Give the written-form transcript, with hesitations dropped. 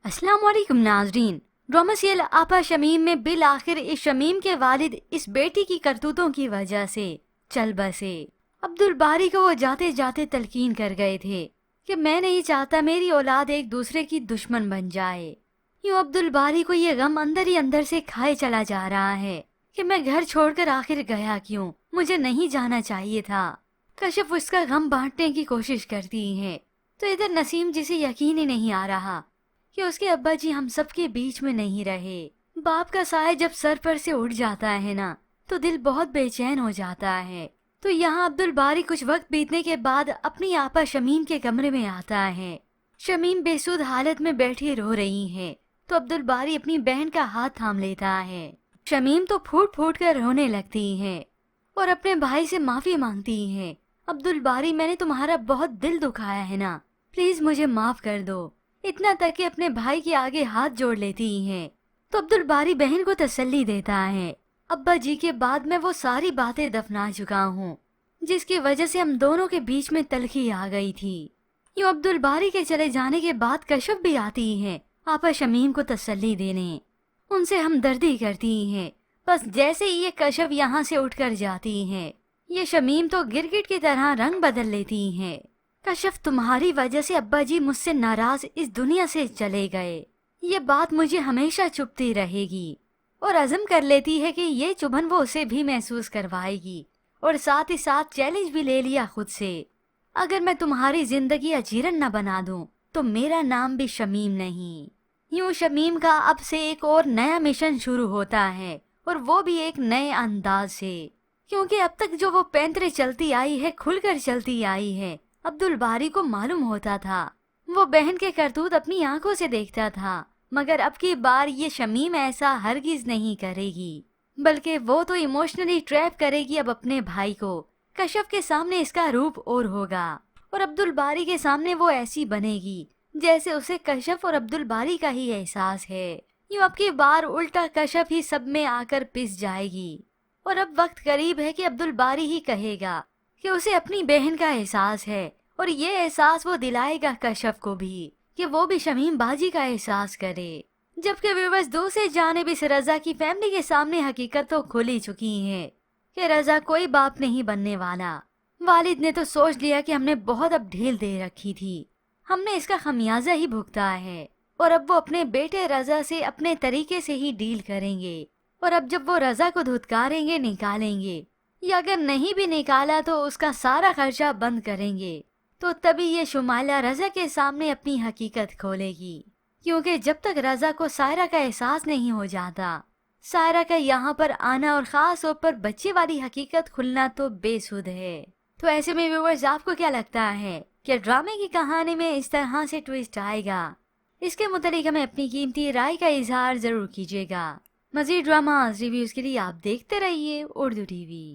अस्सलाम वालेकुम नाजरीन। ड्रामा सीरियल आपा शमीम में बिल आखिर इस शमीम के वालिद इस बेटी की करतूतों की वजह से चल बसे। अब्दुल बारी को वो जाते जाते तलकीन कर गए थे कि मैं नहीं चाहता मेरी औलाद एक दूसरे की दुश्मन बन जाए। यूं अब्दुल बारी को ये गम अंदर ही अंदर से खाए चला जा रहा है कि मैं घर छोड़कर आखिर गया क्यों, मुझे नहीं जाना चाहिए था। कशिफ उसका गम बांटने की कोशिश करती है तो इधर नसीम जिसे यकीन ही नहीं आ रहा कि उसके अब्बा जी हम सबके बीच में नहीं रहे। बाप का साया जब सर पर से उठ जाता है ना तो दिल बहुत बेचैन हो जाता है। तो यहाँ अब्दुल बारी कुछ वक्त बीतने के बाद अपनी आपा शमीम के कमरे में आता है। शमीम बेसुध हालत में बैठी रो रही है तो अब्दुल बारी अपनी बहन का हाथ थाम लेता है। शमीम तो फूट फूट कर रोने लगती है और अपने भाई से माफी मांगती है। अब्दुल बारी, मैंने तुम्हारा बहुत दिल दुखाया है ना, प्लीज मुझे माफ कर दो। इतना तक कि अपने भाई के आगे हाथ जोड़ लेती हैं। तो अब्दुल बारी बहन को तसल्ली देता है, अब्बा जी के बाद मैं वो सारी बातें दफना चुका हूँ जिसकी वजह से हम दोनों के बीच में तलखी आ गई थी। यूं अब्दुल बारी के चले जाने के बाद कशिफ भी आती है आपा शमीम को तसल्ली देने, उनसे हमदर्दी करती हैं। बस जैसे ही ये कशिफ यहाँ से उठकर जाती है ये शमीम तो गिरगिट की तरह रंग बदल लेती हैं। कशिफ, तुम्हारी वजह से अब्बा जी मुझसे नाराज इस दुनिया से चले गए, ये बात मुझे हमेशा चुभती रहेगी। और अज़म कर लेती है कि ये चुभन वो उसे भी महसूस करवाएगी और साथ ही साथ चैलेंज भी ले लिया खुद से, अगर मैं तुम्हारी जिंदगी अजीरन न बना दूं तो मेरा नाम भी शमीम नहीं। यूं शमीम का अब से एक और नया मिशन शुरू होता है और वो भी एक नए अंदाज से, क्योंकि अब तक जो वो पैंतरे चलती आई है खुलकर चलती आई है। अब्दुल बारी को मालूम होता था, वो बहन के करतूत अपनी आंखों से देखता था, मगर अब की बार ये शमीम ऐसा हरगिज नहीं करेगी, बल्कि वो तो इमोशनली ट्रैप करेगी अब अपने भाई को। कशिफ के सामने इसका रूप और होगा और अब्दुल बारी के सामने वो ऐसी बनेगी जैसे उसे कशिफ और अब्दुल बारी का ही एहसास है। यूं अब की बार उल्टा कशिफ ही सब में आकर पिस जाएगी और अब वक्त करीब है कि अब्दुल बारी ही कहेगा कि उसे अपनी बहन का एहसास है और ये एहसास वो दिलाएगा कशिफ को भी कि वो भी शमीम बाजी का एहसास करे। जबकि व्यूअर्स दूसरे जानिब इस रजा की फैमिली के सामने हकीकत तो खुल ही चुकी है कि रजा कोई बाप नहीं बनने वाला। वालिद ने तो सोच लिया कि हमने बहुत अब ढील दे रखी थी, हमने इसका खमियाजा ही भुगता है और अब वो अपने बेटे रजा से अपने तरीके से ही डील करेंगे। और अब जब वो रजा को धुतकारेंगे, निकालेंगे, या अगर नहीं भी निकाला तो उसका सारा खर्चा बंद करेंगे, तो तभी ये शुमाइला रजा के सामने अपनी हकीकत खोलेगी। क्योंकि जब तक रजा को सायरा का एहसास नहीं हो जाता, सायरा का यहाँ पर आना और खास तौर पर बच्चे वाली हकीकत खुलना तो बेसुध है। तो ऐसे में व्यूअर्स, आपको क्या लगता है कि ड्रामे की कहानी में इस तरह से ट्विस्ट आएगा? इसके मुतालिक हमें अपनी कीमती राय का इजहार जरूर कीजिएगा। मजीद ड्रामा रिव्यूज के लिए आप देखते रहिए उर्दू टीवी।